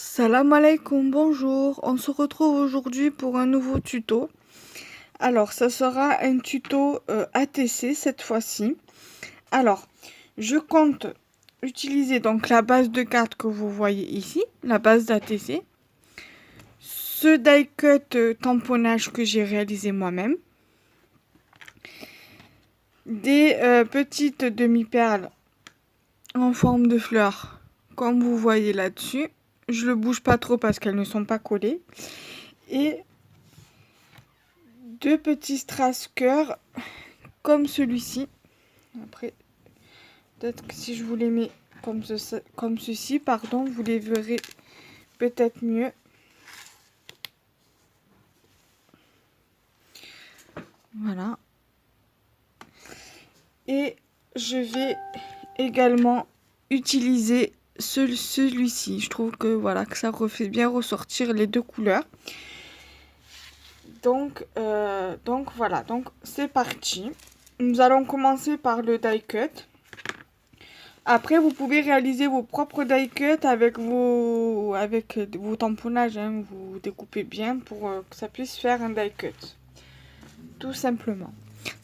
Salam alaikum, bonjour. On se retrouve aujourd'hui pour un nouveau tuto. Alors, ça sera un tuto ATC cette fois-ci. Alors, je compte utiliser donc la base de cartes que vous voyez ici, la base d'ATC. Ce die cut tamponnage que j'ai réalisé moi-même. Des petites demi-perles en forme de fleurs, comme vous voyez là-dessus. Je ne le bouge pas trop parce qu'elles ne sont pas collées. Et deux petits strass cœurs comme celui-ci. Après, peut-être que si je vous les mets comme ceci, pardon, vous les verrez peut-être mieux. Voilà. Et je vais également utiliser celui-ci. Je trouve que voilà que ça refait bien ressortir les deux couleurs. Donc voilà, donc c'est parti. Nous allons commencer par le die cut. Après, vous pouvez réaliser vos propres die cut avec vos tamponnages. Hein. Vous découpez bien pour que ça puisse faire un die cut. Tout simplement.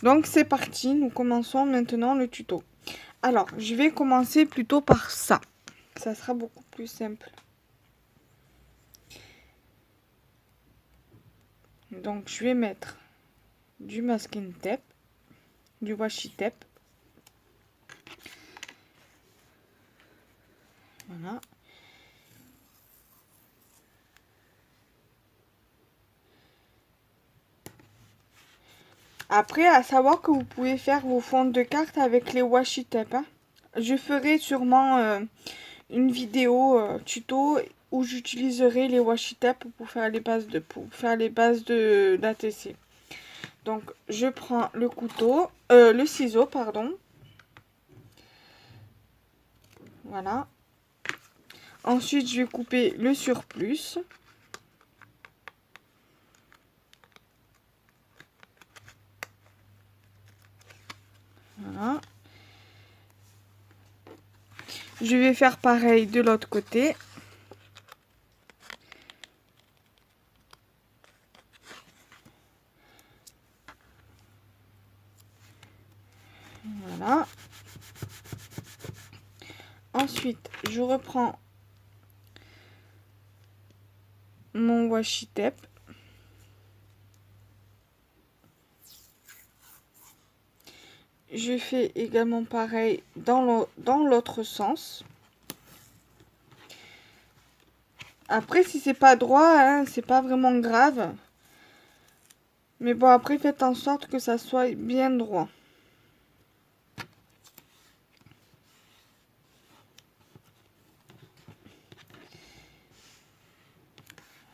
Donc c'est parti, nous commençons maintenant le tuto. Alors, je vais commencer plutôt par ça. Ça sera beaucoup plus simple. Donc je vais mettre du masking tape, du washi tape. Voilà. Après, à savoir que vous pouvez faire vos fonds de cartes avec les washi tape. Hein. Je ferai sûrement une vidéo tuto où j'utiliserai les washi tape pour faire les bases de d'ATC. Donc, je prends le ciseau, pardon. Voilà. Ensuite, je vais couper le surplus. Voilà. Je vais faire pareil de l'autre côté. Voilà. Ensuite, je reprends mon washi tape. Je fais également pareil dans l'autre sens. Après, si c'est pas droit, hein, c'est pas vraiment grave. Mais bon, après, faites en sorte que ça soit bien droit.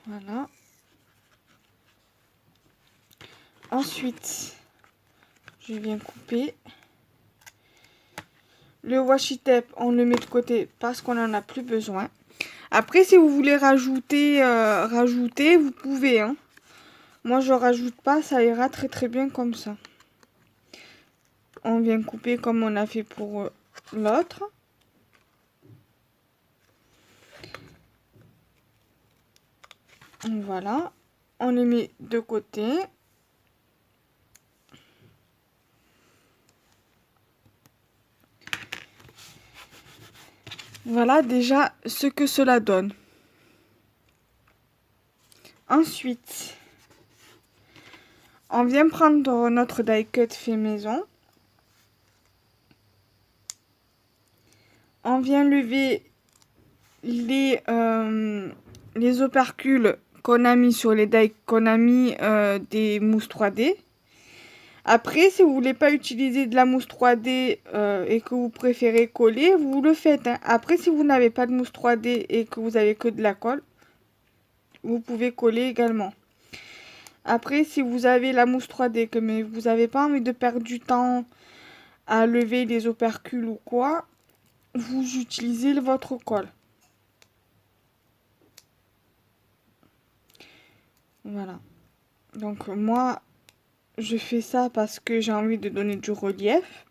Voilà. Ensuite, je viens couper. Le washi tape, on le met de côté parce qu'on n'en a plus besoin. Après, si vous voulez rajouter, vous pouvez. Hein. Moi, je rajoute pas, ça ira très très bien comme ça. On vient couper comme on a fait pour l'autre. Voilà. On les met de côté. Voilà déjà ce que cela donne. Ensuite, on vient prendre notre die cut fait maison. On vient lever les opercules qu'on a mis sur les die qu'on a mis des mousses 3D. Après, si vous voulez pas utiliser de la mousse 3D et que vous préférez coller, vous le faites. Hein. Après, si vous n'avez pas de mousse 3D et que vous avez que de la colle, vous pouvez coller également. Après, si vous avez la mousse 3D, mais vous n'avez pas envie de perdre du temps à lever les opercules ou quoi, vous utilisez votre colle. Voilà. Donc moi, je fais ça parce que j'ai envie de donner du relief.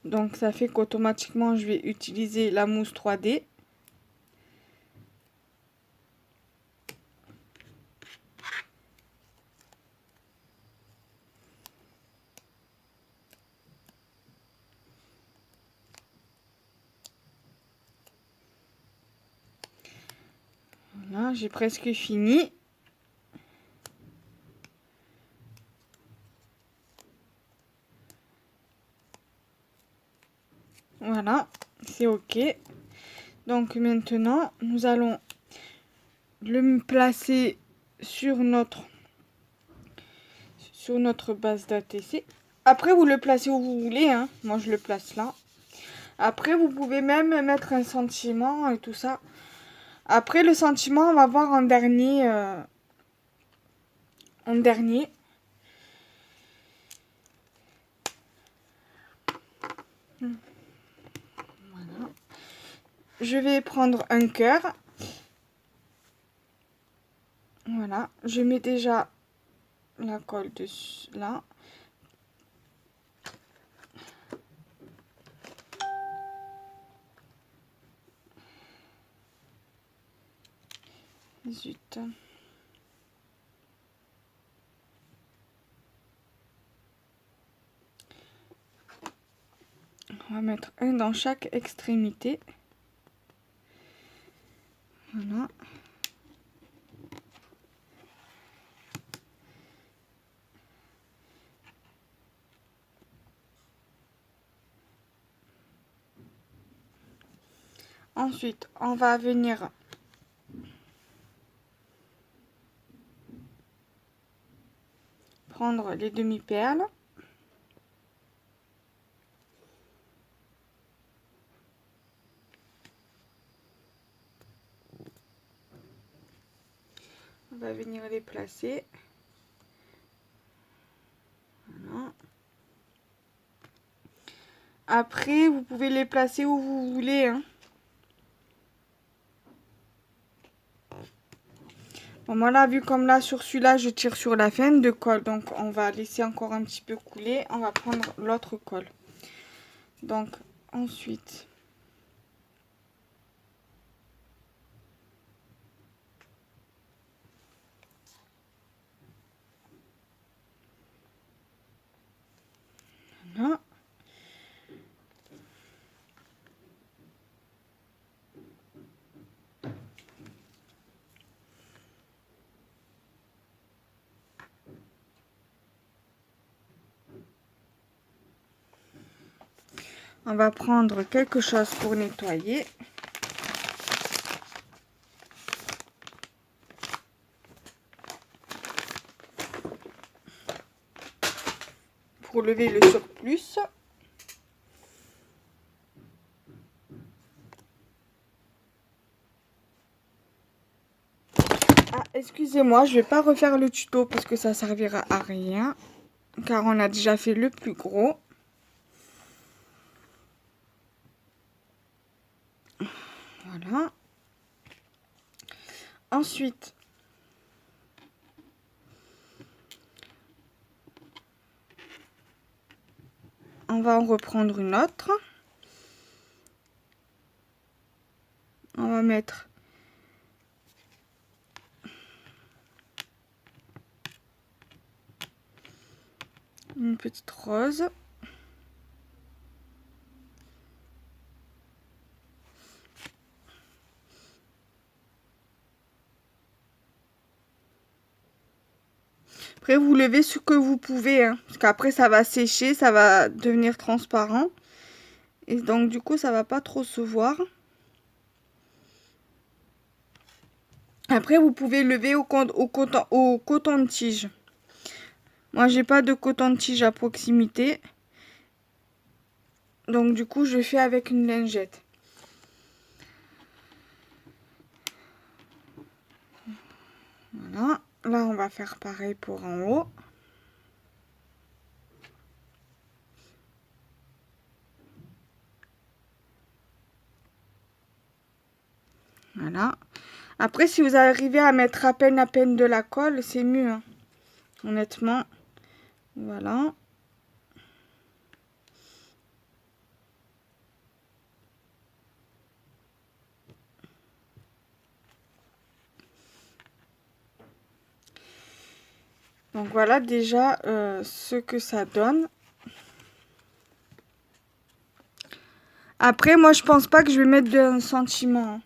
Donc ça fait qu'automatiquement je vais utiliser la mousse 3D. Voilà, j'ai presque fini. Voilà, c'est OK. Donc maintenant, nous allons le placer sur notre base d'ATC. Après, vous le placez où vous voulez, hein. Moi, je le place là. Après, vous pouvez même mettre un sentiment et tout ça. Après, le sentiment, on va voir en dernier. Voilà. Je vais prendre un cœur. Voilà. Je mets déjà la colle dessus, là. Zut. On va mettre un dans chaque extrémité. Voilà. Ensuite, on va venir prendre les demi-perles. On va venir les placer. Voilà. Après, vous pouvez les placer où vous voulez, hein. Bon, voilà, vu comme là, sur celui-là, je tire sur la fin de colle. Donc, on va laisser encore un petit peu couler. On va prendre l'autre colle. Donc, ensuite... Voilà. On va prendre quelque chose pour nettoyer. Pour lever le surplus. Ah, excusez-moi, je vais pas refaire le tuto parce que ça servira à rien. Car on a déjà fait le plus gros. Voilà. Ensuite, on va en reprendre une autre. On va mettre une petite rose. Après, vous levez ce que vous pouvez, hein, parce qu'après, ça va sécher, ça va devenir transparent. Et donc, du coup, ça va pas trop se voir. Après, vous pouvez lever au coton-tige. Moi, j'ai pas de coton-tige à proximité. Donc, du coup, je fais avec une lingette. Voilà. Là, on va faire pareil pour en haut. Voilà. Après, si vous arrivez à mettre à peine de la colle, c'est mieux, hein. Honnêtement. Voilà. Donc voilà déjà ce que ça donne. Après, moi, je pense pas que je vais mettre un sentiment.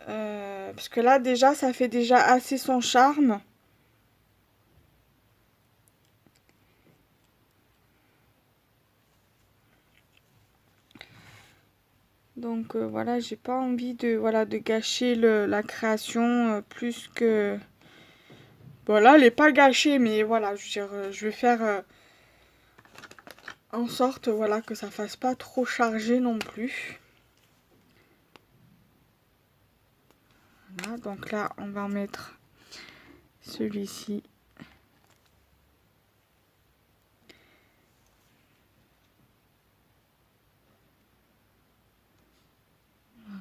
Parce que là, déjà, ça fait déjà assez son charme. Donc voilà, j'ai pas envie de gâcher la création plus que... Voilà, elle est pas gâchée, mais voilà, je veux dire, je vais faire en sorte voilà, que ça fasse pas trop chargé non plus. Voilà, donc là, on va en mettre celui-ci.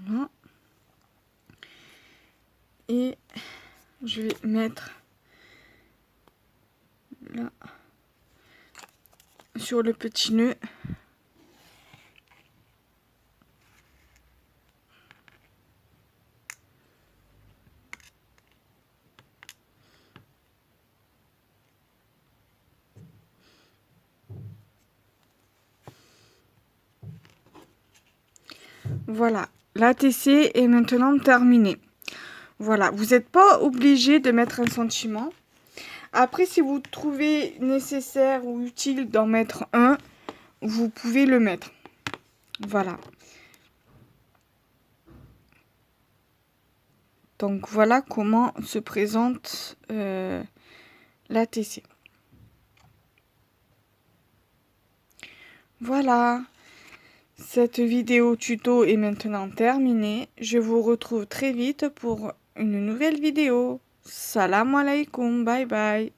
Voilà. Et je vais mettre là sur le petit nœud. Voilà, la TC est maintenant terminée. Voilà, vous n'êtes pas obligé de mettre un sentiment. Après, si vous trouvez nécessaire ou utile d'en mettre un, vous pouvez le mettre. Voilà. Donc voilà comment se présente la TC. Voilà. Cette vidéo tuto est maintenant terminée. Je vous retrouve très vite pour une nouvelle vidéo. Salam alaikum, bye bye.